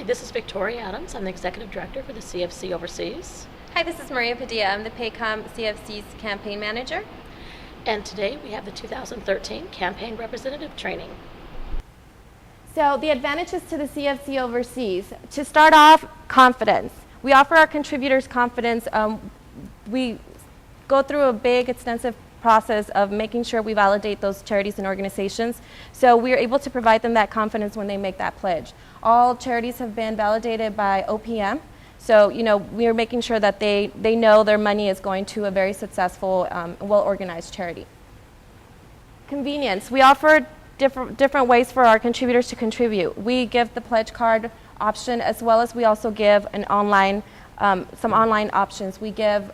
Hi, this is Victoria Adams. I'm the Executive Director for the CFC Overseas. Hi, this is Maria Padilla. I'm the PAYCOM CFC's Campaign Manager. And today we have the 2013 Campaign Representative Training. So the advantages to the CFC Overseas. To start off, confidence. We offer our contributors confidence. We go through a big, extensive process of making sure we validate those charities and organizations. So we're able to provide them that confidence when they make that pledge. All charities have been validated by OPM. So, we're making sure that they know their money is going to a very successful, well-organized charity. Convenience. We offer different ways for our contributors to contribute. We give the pledge card option, as well as we also give an online, some online options. We give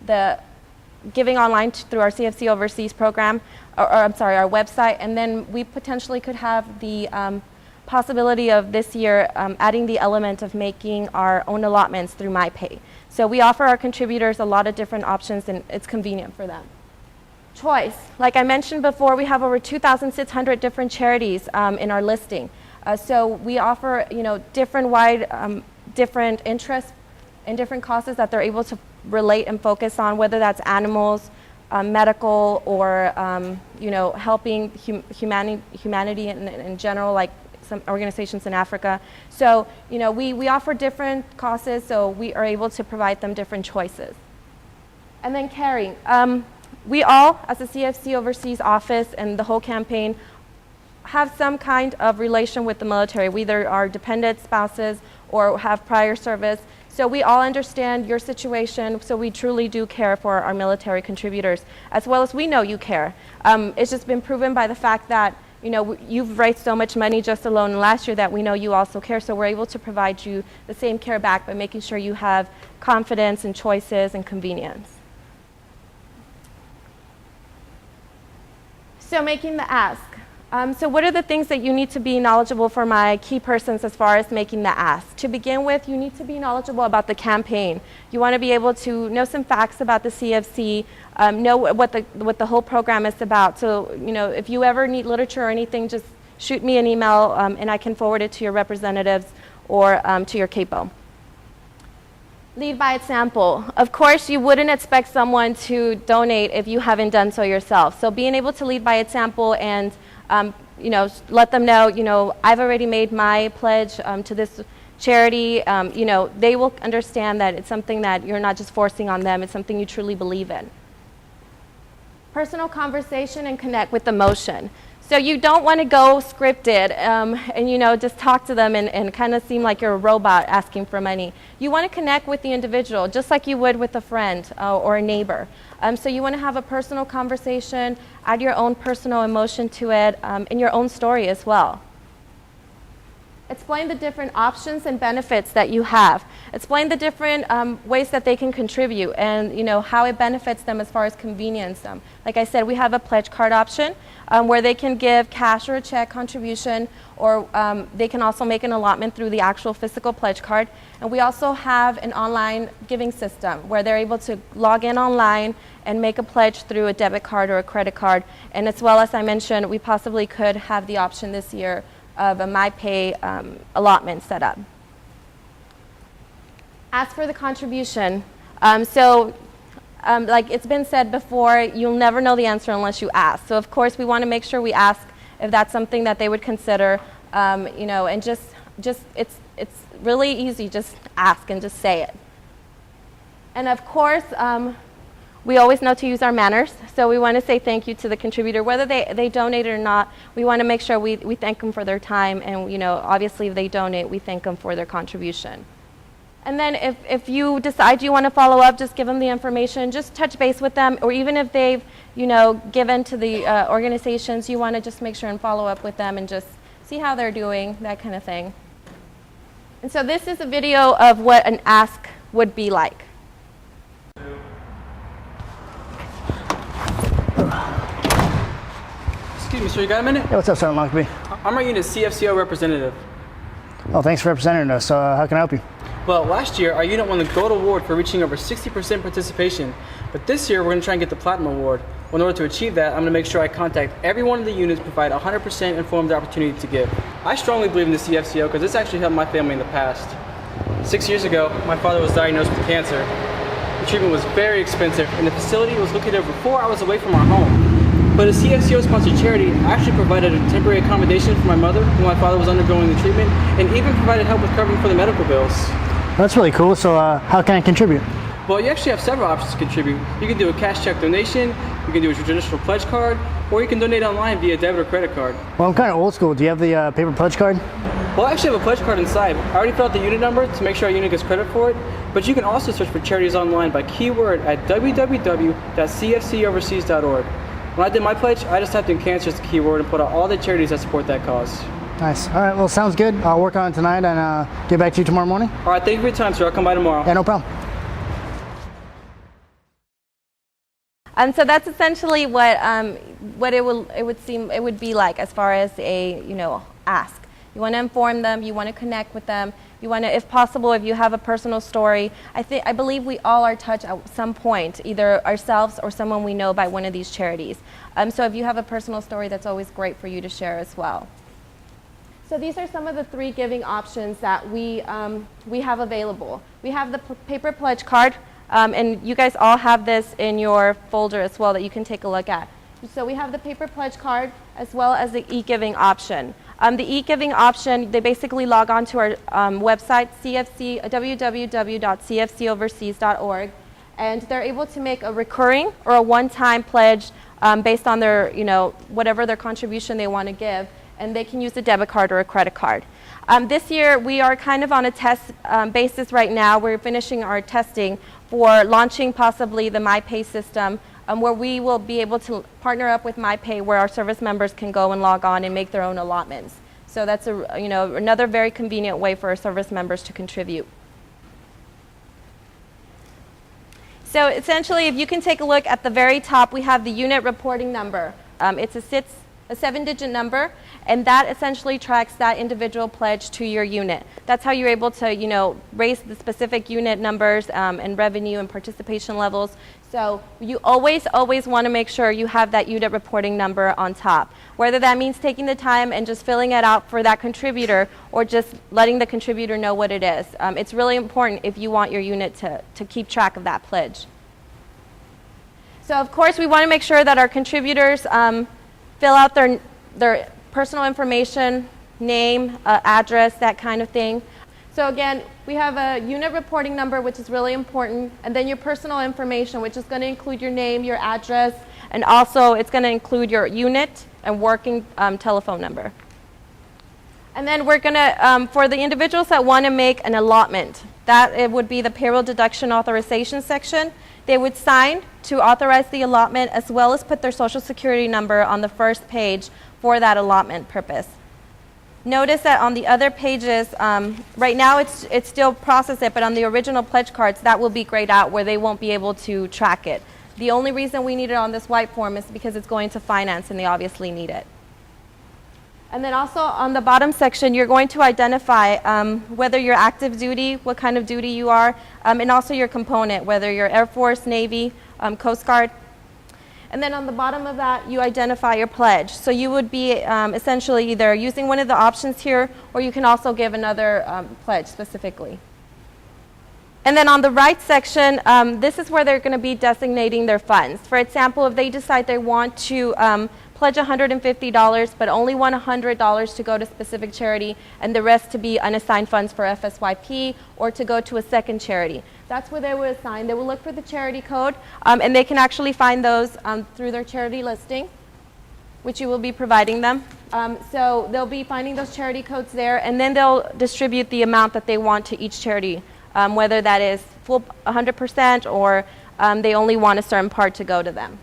the giving online through our CFC Overseas program, our website, and then we potentially could have the possibility of this year adding the element of making our own allotments through MyPay. So we offer our contributors a lot of different options, and it's convenient for them. Choice. Like I mentioned before, we have over 2,600 different charities in our listing. So we offer, different interests and different causes that they're able to relate and focus on, whether that's animals, medical, or helping humanity in general, like some organizations in Africa. So we offer different causes, so we are able to provide them different choices. And then caring. We all, as a CFC Overseas office and the whole campaign, have some kind of relation with the military. We either are dependent spouses or have prior service. So we all understand your situation, so we truly do care for our military contributors, as well as we know you care. It's just been proven by the fact that you've raised so much money just alone last year that we know you also care, so we're able to provide you the same care back by making sure you have confidence and choices and convenience. So making the ask. So what are the things that you need to be knowledgeable for my key persons as far as making the ask? To begin with, you need to be knowledgeable about the campaign. You want to be able to know some facts about the CFC, know what the whole program is about. So, if you ever need literature or anything, just shoot me an email and I can forward it to your representatives or to your capo. Lead by example. Of course, you wouldn't expect someone to donate if you haven't done so yourself. So being able to lead by example and let them know, I've already made my pledge to this charity. They will understand that it's something that you're not just forcing on them, it's something you truly believe in. Personal conversation and connect with emotion. So you don't want to go scripted and just talk to them and kind of seem like you're a robot asking for money. You want to connect with the individual just like you would with a friend or a neighbor. So you want to have a personal conversation, add your own personal emotion to it, and your own story as well. Explain the different options and benefits that you have. Explain the different ways that they can contribute and how it benefits them as far as convenience. Like I said, we have a pledge card option where they can give cash or a check contribution, or they can also make an allotment through the actual physical pledge card. And we also have an online giving system where they're able to log in online and make a pledge through a debit card or a credit card. And as well as I mentioned, we possibly could have the option this year of a MyPay allotment set up. Ask for the contribution. Like it's been said before, you'll never know the answer unless you ask. So of course we want to make sure we ask if that's something that they would consider, and just it's really easy. Just ask and just say it. And of course, we always know to use our manners, so we want to say thank you to the contributor. Whether they donate or not, we want to make sure we thank them for their time, and obviously if they donate, we thank them for their contribution. And then if you decide you want to follow up, just give them the information, just touch base with them, or even if they've given to the organizations, you want to just make sure and follow up with them and just see how they're doing, that kind of thing. And so this is a video of what an ask would be like. Excuse me, sir, you got a minute? Yeah, what's up, Sergeant Longby? I'm our unit's CFCO representative. Oh, thanks for representing us. How can I help you? Well, last year, our unit won the Gold Award for reaching over 60% participation. But this year, we're going to try and get the Platinum Award. Well, in order to achieve that, I'm going to make sure I contact every one of the units, provide 100% informed opportunity to give. I strongly believe in the CFCO because it's actually helped my family in the past. 6 years ago, my father was diagnosed with cancer. The treatment was very expensive, and the facility was located over 4 hours away from our home. But a CFCO-sponsored charity actually provided a temporary accommodation for my mother when my father was undergoing the treatment, and even provided help with covering for the medical bills. That's really cool. So how can I contribute? Well, you actually have several options to contribute. You can do a cash check donation, you can do a traditional pledge card, or you can donate online via debit or credit card. Well, I'm kind of old school. Do you have the paper pledge card? Well, I actually have a pledge card inside. I already filled out the unit number to make sure our unit gets credit for it, but you can also search for charities online by keyword at www.cfcoverseas.org. When I did my pledge, I just typed in cancer as the keyword and put out all the charities that support that cause. Nice. All right. Well, sounds good. I'll work on it tonight and get back to you tomorrow morning. All right, thank you for your time, sir. I'll come by tomorrow. Yeah, no problem. So that's essentially what it would be like as far as a ask. You want to inform them. You want to connect with them. You want to, if possible, if you have a personal story. I believe we all are touched at some point, either ourselves or someone we know by one of these charities. So if you have a personal story, that's always great for you to share as well. So these are some of the 3 giving options that we have available. We have the paper pledge card. And you guys all have this in your folder as well that you can take a look at. So we have the paper pledge card as well as the e-giving option. The e-giving option, they basically log on to our website, www.cfcoverseas.org, and they're able to make a recurring or a one-time pledge based on their, whatever their contribution they want to give, and they can use a debit card or a credit card. This year, we are kind of on a test basis right now. We're finishing our testing for launching possibly the MyPay system, where we will be able to partner up with MyPay, where our service members can go and log on and make their own allotments. So that's another very convenient way for our service members to contribute. So essentially, if you can take a look at the very top, we have the unit reporting number. It's a 7-digit number, and that essentially tracks that individual pledge to your unit. That's how you're able to, raise the specific unit numbers and revenue and participation levels. So you always want to make sure you have that unit reporting number on top. Whether that means taking the time and just filling it out for that contributor or just letting the contributor know what it is. It's really important if you want your unit to keep track of that pledge. So of course, we want to make sure that our contributors fill out their personal information, name, address, that kind of thing. So again, we have a unit reporting number, which is really important, and then your personal information, which is going to include your name, your address, and also it's going to include your unit and working telephone number. And then we're going to, for the individuals that want to make an allotment, that it would be the payroll deduction authorization section. They would sign to authorize the allotment as well as put their social security number on the first page for that allotment purpose. Notice that on the other pages, right now it's still process it, but on the original pledge cards, that will be grayed out where they won't be able to track it. The only reason we need it on this white form is because it's going to finance and they obviously need it. And then also on the bottom section, you're going to identify whether you're active duty, what kind of duty you are, and also your component, whether you're Air Force, Navy, Coast Guard. And then on the bottom of that, you identify your pledge. So you would be essentially either using one of the options here, or you can also give another pledge specifically. And then on the right section, this is where they're going to be designating their funds. For example, if they decide they want to pledge $150, but only want $100 to go to specific charity, and the rest to be unassigned funds for FSYP, or to go to a second charity. That's where they will assign. They will look for the charity code, and they can actually find those through their charity listing, which you will be providing them. So they'll be finding those charity codes there, and then they'll distribute the amount that they want to each charity, whether that is full 100% or they only want a certain part to go to them.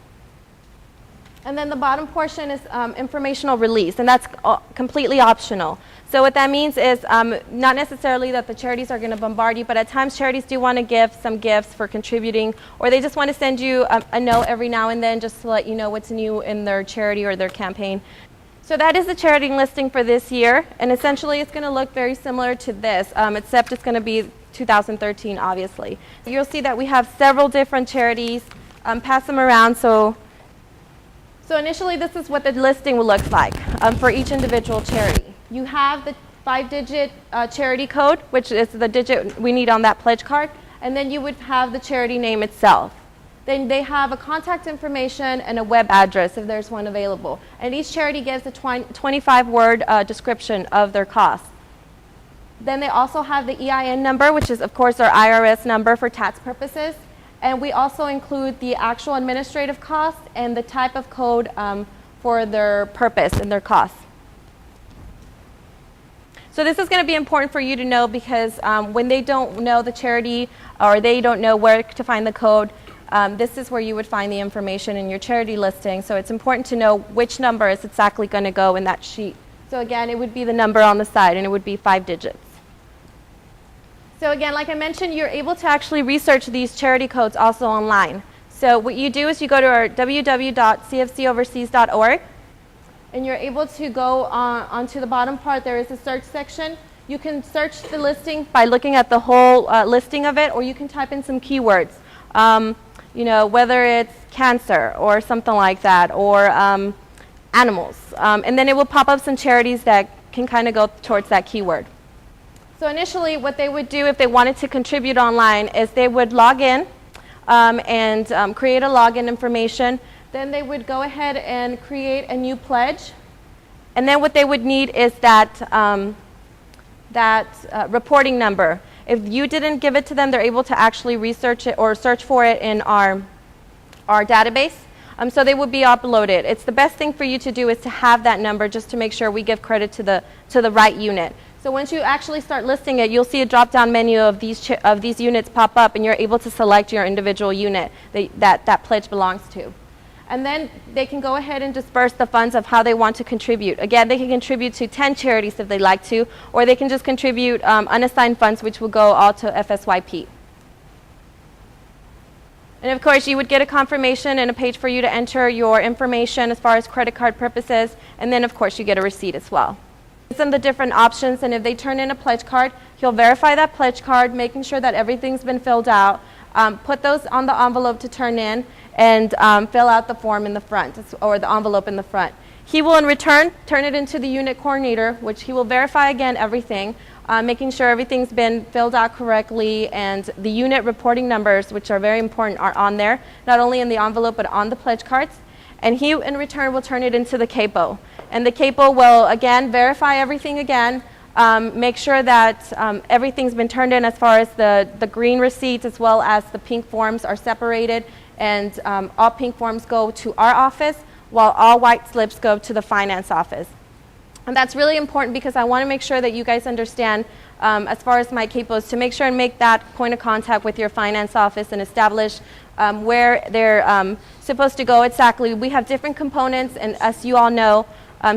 And then the bottom portion is informational release, and that's completely optional. So what that means is not necessarily that the charities are going to bombard you, but at times charities do want to give some gifts for contributing, or they just want to send you a note every now and then just to let you know what's new in their charity or their campaign. So that is the charity listing for this year, and essentially it's going to look very similar to this, except it's going to be 2013, obviously. You'll see that we have several different charities. Pass them around. So initially, this is what the listing will look like for each individual charity. You have the 5-digit charity code, which is the digit we need on that pledge card, and then you would have the charity name itself. Then they have a contact information and a web address if there's one available. And each charity gives a 25-word description of their cost. Then they also have the EIN number, which is, of course, our IRS number for tax purposes. And we also include the actual administrative cost and the type of code for their purpose and their costs. So this is going to be important for you to know because when they don't know the charity or they don't know where to find the code, this is where you would find the information in your charity listing. So it's important to know which number is exactly going to go in that sheet. So again, it would be the number on the side, and it would be 5 digits. So again, like I mentioned, you're able to actually research these charity codes also online. So what you do is you go to our www.cfcoverseas.org, and you're able to go onto the bottom part. There is a search section. You can search the listing by looking at the whole listing of it, or you can type in some keywords. You know, whether it's cancer or something like that, or animals. And then it will pop up some charities that can kind of go towards that keyword. So initially, what they would do if they wanted to contribute online is they would log in and create a login information. Then they would go ahead and create a new pledge. And then what they would need is that reporting number. If you didn't give it to them, they're able to actually research it or search for it in our database. So they would be uploaded. It's the best thing for you to do is to have that number just to make sure we give credit to the right unit. So once you actually start listing it, you'll see a drop-down menu of these units pop up, and you're able to select your individual unit that pledge belongs to. And then they can go ahead and disperse the funds of how they want to contribute. Again, they can contribute to 10 charities if they'd like to, or they can just contribute unassigned funds, which will go all to FSYP. And of course, you would get a confirmation and a page for you to enter your information as far as credit card purposes, and then of course you get a receipt as well. Some of the different options, and if they turn in a pledge card, you'll verify that pledge card, making sure that everything's been filled out, put those on the envelope to turn in, and fill out the form in the front, or the envelope in the front. He will in return turn it into the unit coordinator, which he will verify again everything, making sure everything's been filled out correctly, and the unit reporting numbers, which are very important, are on there, not only in the envelope but on the pledge cards. And he in return will turn it into the capo. And the capo will again verify everything again, make sure that everything's been turned in as far as the green receipts as well as the pink forms are separated, and all pink forms go to our office while all white slips go to the finance office. And that's really important because I want to make sure that you guys understand as far as my capos, to make sure and make that point of contact with your finance office and establish where they're supposed to go exactly. We have different components, and as you all know,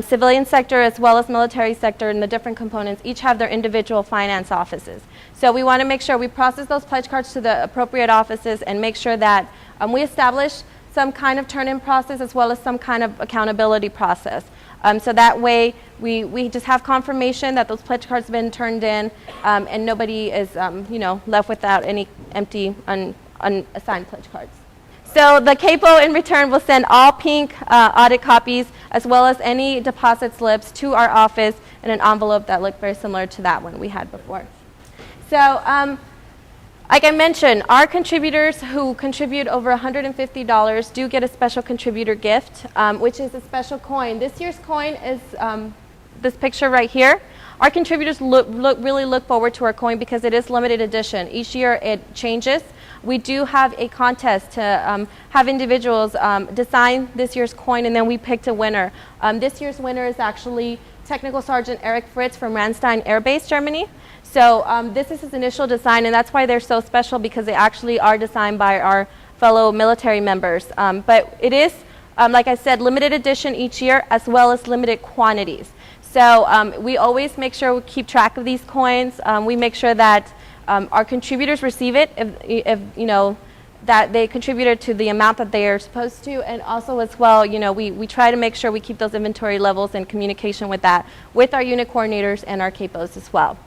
civilian sector as well as military sector and the different components each have their individual finance offices. So we want to make sure we process those pledge cards to the appropriate offices and make sure that we establish some kind of turn-in process as well as some kind of accountability process. So that way we just have confirmation that those pledge cards have been turned in, and nobody is left without any empty unassigned pledge cards. So the capo in return will send all pink audit copies as well as any deposit slips to our office in an envelope that looked very similar to that one we had before. So like I mentioned, our contributors who contribute over $150 do get a special contributor gift, which is a special coin. This year's coin is this picture right here. Our contributors really look forward to our coin because it is limited edition. Each year it changes. We do have a contest to have individuals design this year's coin, and then we picked a winner. This year's winner is actually Technical Sergeant Eric Fritz from Ramstein Air Base, Germany. So this is his initial design, and that's why they're so special, because they actually are designed by our fellow military members. But it is, like I said, limited edition each year as well as limited quantities. So we always make sure we keep track of these coins. We make sure that our contributors receive it if that they contributed to the amount that they are supposed to, and also as well, we try to make sure we keep those inventory levels in communication with that with our unit coordinators and our capos as well.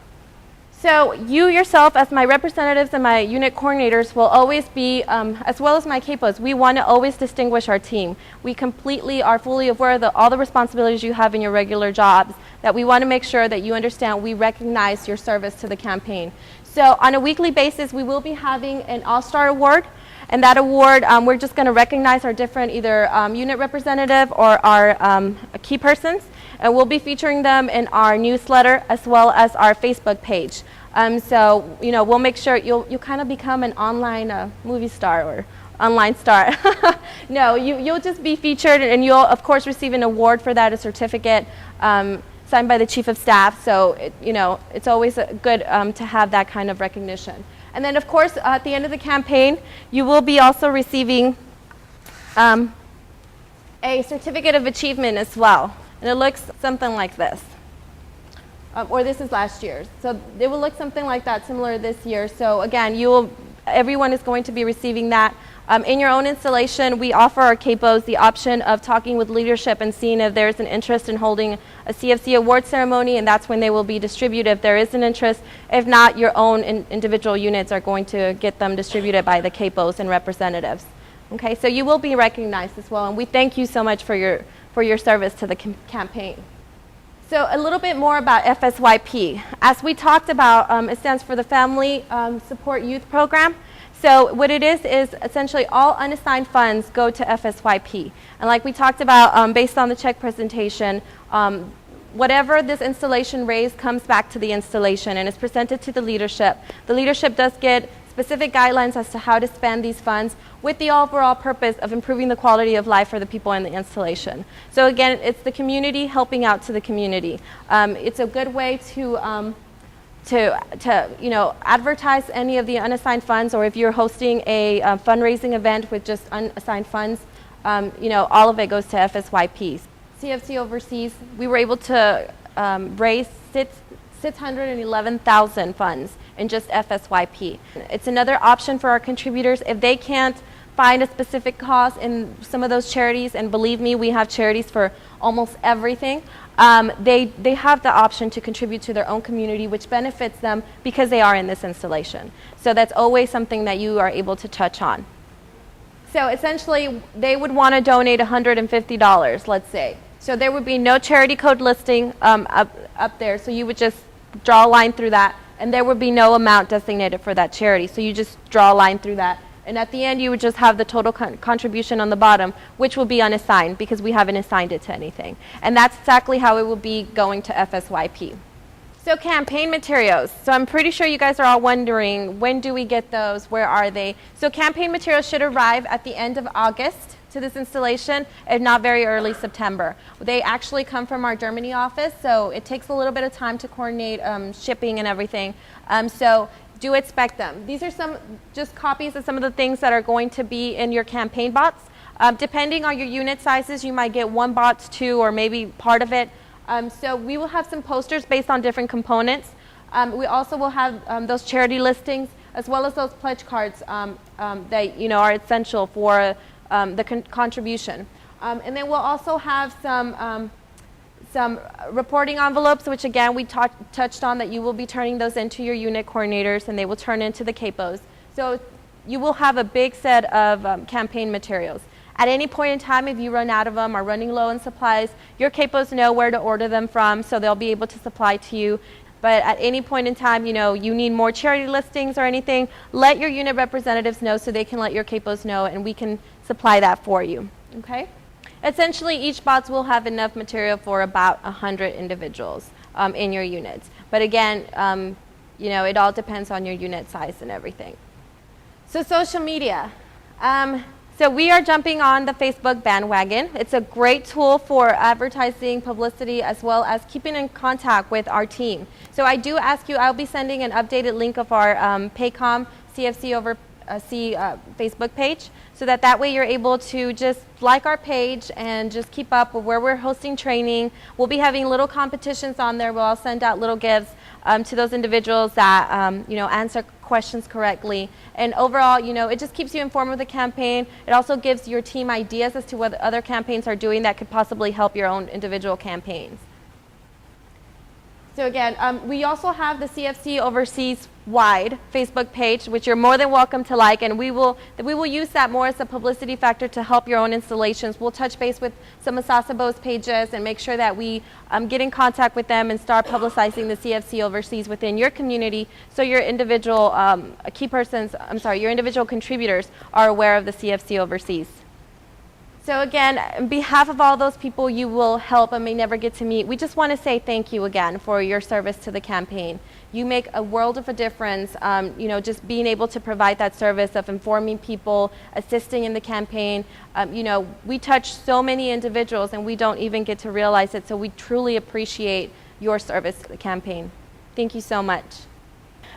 So you yourself, as my representatives and my unit coordinators, will always be, as well as my capos, we want to always distinguish our team. We completely are fully aware of all the responsibilities you have in your regular jobs, that we want to make sure that you understand we recognize your service to the campaign. So on a weekly basis, we will be having an All-Star Award. And that award, we're just going to recognize our different either unit representative or our key persons. And we'll be featuring them in our newsletter as well as our Facebook page. So, you know, we'll make sure you'll kind of become an online movie star or online star. No, you'll just be featured, and you'll, of course, receive an award for that, a certificate signed by the Chief of Staff. So, you know, it's always good to have that kind of recognition. And then, of course, at the end of the campaign, you will be also receiving a certificate of achievement as well. And it looks something like this. Or this is last year's. So it will look something like that, similar this year. So again, everyone is going to be receiving that. In your own installation, we offer our capos the option of talking with leadership and seeing if there's an interest in holding a CFC award ceremony, and that's when they will be distributed if there is an interest. If not, your own individual units are going to get them distributed by the capos and representatives. Okay, so you will be recognized as well, and we thank you so much for your service to the campaign. So a little bit more about FSYP. As we talked about, it stands for the Family Support Youth Program. So what it is essentially all unassigned funds go to FSYP. And like we talked about, based on the check presentation, whatever this installation raised comes back to the installation and is presented to the leadership. The leadership does get specific guidelines as to how to spend these funds with the overall purpose of improving the quality of life for the people in the installation. So again, it's the community helping out to the community. It's a good way to you know, advertise any of the unassigned funds, or if you're hosting a fundraising event with just unassigned funds, you know, all of it goes to FSYP. CFC Overseas, we were able to raise 611,000 funds in just FSYP. It's another option for our contributors if they can't find a specific cause in some of those charities, and believe me, we have charities for almost everything. They have the option to contribute to their own community, which benefits them because they are in this installation. So that's always something that you are able to touch on. So essentially, they would want to donate $150, let's say. So there would be no charity code listing up there, so you would just draw a line through that, and there would be no amount designated for that charity. So you just draw a line through that. And at the end, you would just have the total contribution on the bottom, which will be unassigned because we haven't assigned it to anything. And that's exactly how it will be going to FSYP. So campaign materials. So I'm pretty sure you guys are all wondering, when do we get those? Where are they? So campaign materials should arrive at the end of August to this installation, if not very early September. They actually come from our Germany office, so it takes a little bit of time to coordinate shipping and everything. So do expect them. These are some just copies of some of the things that are going to be in your campaign bots. Depending on your unit sizes, you might get one bot, two, or maybe part of it. So we will have some posters based on different components. We also will have those charity listings, as well as those pledge cards that are essential for the contribution. And then we'll also have some reporting envelopes, which again we touched on, that you will be turning those into your unit coordinators, and they will turn into the capos. So you will have a big set of campaign materials. At any point in time, if you run out of them or running low on supplies, your capos know where to order them from, so they'll be able to supply to you. But at any point in time, you need more charity listings or anything, let your unit representatives know so they can let your capos know, and we can supply that for you. Okay? Essentially, each bots will have enough material for about 100 individuals in your units. But again, it all depends on your unit size and everything. So social media. So we are jumping on the Facebook bandwagon. It's a great tool for advertising, publicity, as well as keeping in contact with our team. So I do ask you, I'll be sending an updated link of our Paycom CFC Facebook page, so that way you're able to just like our page and just keep up with where we're hosting training. We'll be having little competitions on there where I'll send out little gifts to those individuals that answer questions correctly. And overall, it just keeps you informed with the campaign. It also gives your team ideas as to what other campaigns are doing that could possibly help your own individual campaigns. So again, we also have the CFC Overseas wide Facebook page, which you're more than welcome to like, and we will use that more as a publicity factor to help your own installations. We'll touch base with some of Sasabo's pages and make sure that we get in contact with them and start publicizing the CFC Overseas within your community, so your individual your individual contributors are aware of the CFC Overseas. So again, on behalf of all those people you will help and may never get to meet, we just want to say thank you again for your service to the campaign. You make a world of a difference, just being able to provide that service of informing people, assisting in the campaign. We touch so many individuals and we don't even get to realize it, so we truly appreciate your service to the campaign. Thank you so much.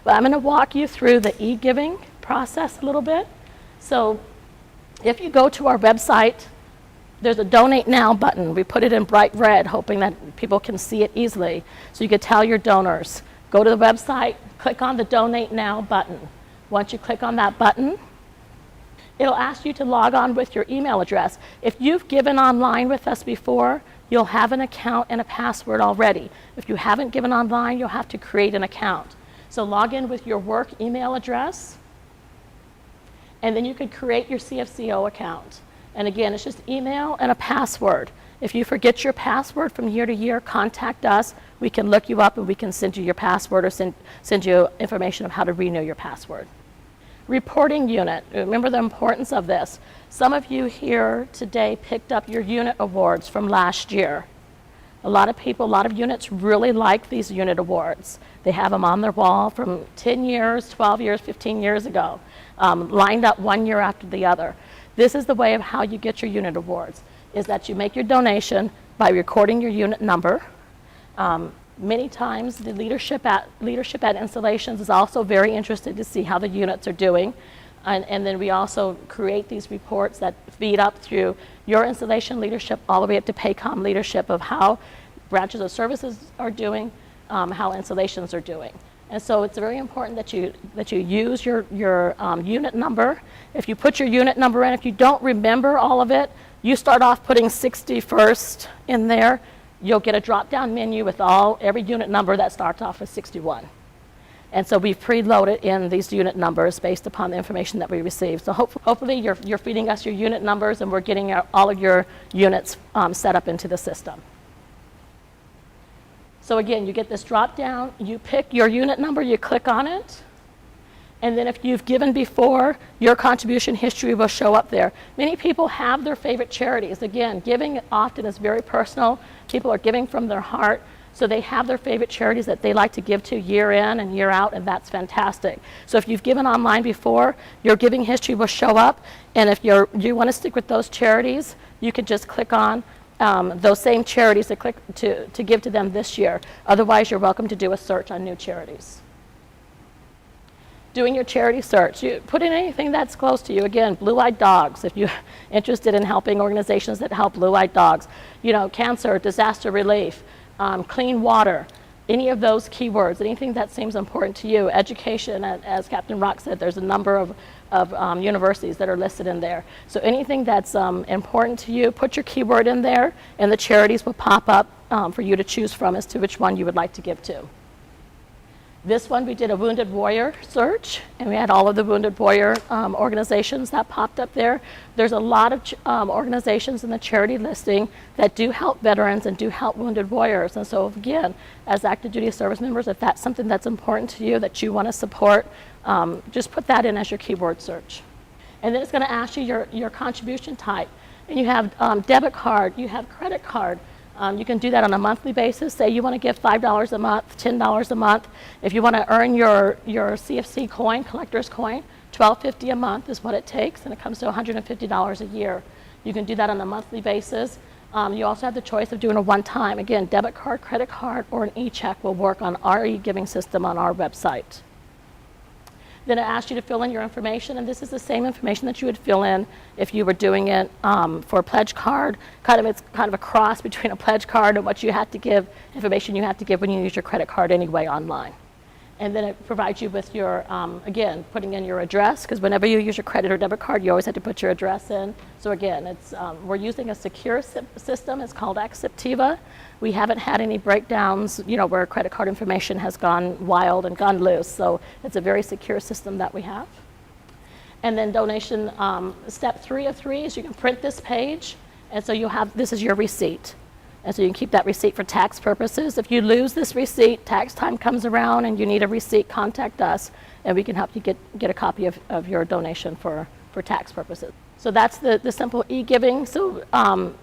Well, I'm going to walk you through the e-giving process a little bit. So if you go to our website, there's a Donate Now button. We put it in bright red, hoping that people can see it easily, so you can tell your donors. Go to the website, click on the Donate Now button. Once you click on that button, it'll ask you to log on with your email address. If you've given online with us before, you'll have an account and a password already. If you haven't given online, you'll have to create an account. So log in with your work email address, and then you could create your CFCO account. And again, it's just email and a password. If you forget your password from year to year, contact us. We can look you up and we can send you your password or send you information of how to renew your password. Reporting unit. Remember the importance of this. Some of you here today picked up your unit awards from last year. A lot of people, a lot of units really like these unit awards. They have them on their wall from 10 years, 12 years, 15 years ago, lined up one year after the other. This is the way of how you get your unit awards, is that you make your donation by recording your unit number. Many times the leadership at installations is also very interested to see how the units are doing. And then we also create these reports that feed up through your installation leadership all the way up to PAYCOM leadership of how branches of services are doing, how installations are doing. And so it's very important that you use your unit number. If you put your unit number in, if you don't remember all of it, you start off putting 60 first in there. You'll get a drop-down menu with every unit number that starts off with 61. And so we've preloaded in these unit numbers based upon the information that we receive. So hopefully you're feeding us your unit numbers and we're getting all of your units set up into the system. So again, you get this drop down, you pick your unit number, you click on it, and then if you've given before, your contribution history will show up there. Many people have their favorite charities. Again, giving often is very personal. People are giving from their heart, so they have their favorite charities that they like to give to year in and year out, and that's fantastic. So if you've given online before, your giving history will show up, and if you want to stick with those charities, you can just click on those same charities to give to them this year. Otherwise, you're welcome to do a search on new charities. Doing your charity search, you put in anything that's close to you. Again, blue-eyed dogs, if you're interested in helping organizations that help blue-eyed dogs. Cancer, disaster relief, clean water, any of those keywords, anything that seems important to you. Education, as Captain Rock said, there's a number of universities that are listed in there. So anything that's important to you, put your keyword in there, and the charities will pop up for you to choose from as to which one you would like to give to. This one, we did a Wounded Warrior search, and we had all of the Wounded Warrior organizations that popped up there. There's a lot of organizations in the charity listing that do help veterans and do help wounded warriors. And so again, as active duty service members, if that's something that's important to you, that you want to support, just put that in as your keyword search. And then it's going to ask you your contribution type. And you have debit card, you have credit card. You can do that on a monthly basis. Say you want to give $5 a month, $10 a month. If you want to earn your CFC coin, collector's coin, $12.50 a month is what it takes, and it comes to $150 a year. You can do that on a monthly basis. You also have the choice of doing a one-time. Again, debit card, credit card, or an e-check will work on our e-giving system on our website. Then it asks you to fill in your information, and this is the same information that you would fill in if you were doing it for a pledge card. It's kind of a cross between a pledge card and what you had to give, information you had to give when you use your credit card anyway online. And then it provides you with your, again, putting in your address, because whenever you use your credit or debit card, you always have to put your address in. So again, it's, we're using a secure system. It's called Acceptiva. We haven't had any breakdowns, you know, where credit card information has gone wild and gone loose. So it's a very secure system that we have. And then donation, step 3 of 3 is you can print this page. And so you have, this is your receipt. And so you can keep that receipt for tax purposes. If you lose this receipt, tax time comes around and you need a receipt, contact us and we can help you get a copy of your donation for tax purposes. So that's the simple e-giving. So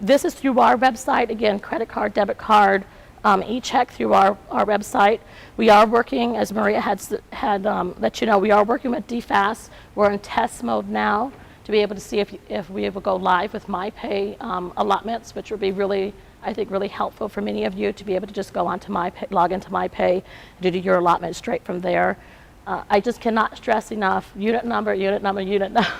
this is through our website, again, credit card, debit card, e-check through our website. We are working, as Maria had let you know, we are working with DFAS. We're in test mode now to be able to see if we will go live with MyPay allotments, which would be really, I think, really helpful for many of you to be able to just go onto MyPay, log into MyPay, to do your allotment straight from there. I just cannot stress enough, unit number, unit number, unit number.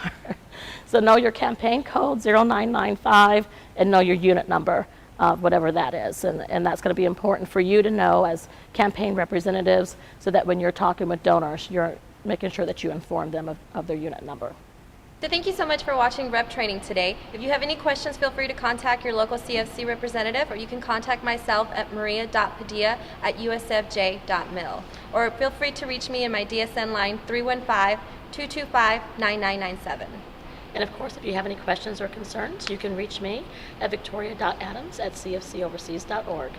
So know your campaign code, 0995, and know your unit number, whatever that is. And that's going to be important for you to know as campaign representatives, so that when you're talking with donors, you're making sure that you inform them of their unit number. So thank you so much for watching Rep Training today. If you have any questions, feel free to contact your local CFC representative, or you can contact myself at maria.padilla@usfj.mil. Or feel free to reach me in my DSN line 315-225-9997. And of course, if you have any questions or concerns, you can reach me at victoria.adams@cfcoverseas.org.